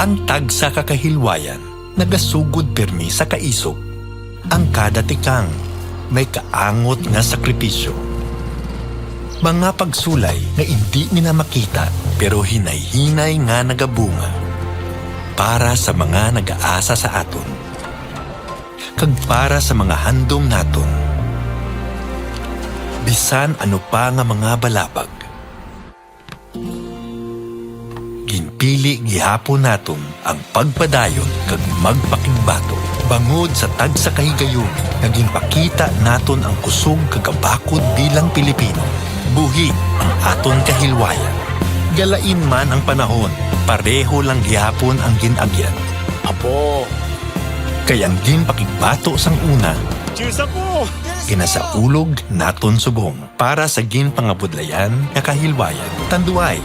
Ang tag sa kakahilwayan, nagasugod pirmi sa kaisog. Ang kada tikang, may kaangot nga sakripisyo. Mga pagsulay na hindi nila makita pero hinay-hinay nga nagabunga para sa mga nag-aasa sa aton. Kag para sa mga handom naton. Bisan ano pa nga mga balabag. Ginpili gihapon naton ang pagpadayon kag magpakigbato. Bangod sa tag sa kahigayon, naging pakita naton ang kusog kagabakod bilang Pilipino. Buhi ang aton kahilwayan. Galain man ang panahon, pareho lang gihapon ang ginagyan. Apo! Kayang ginpakigbato sang una, Cheers ako! ginasaulog naton subong para sa ginpangabudlayan nga kahilwayan. Tanduay,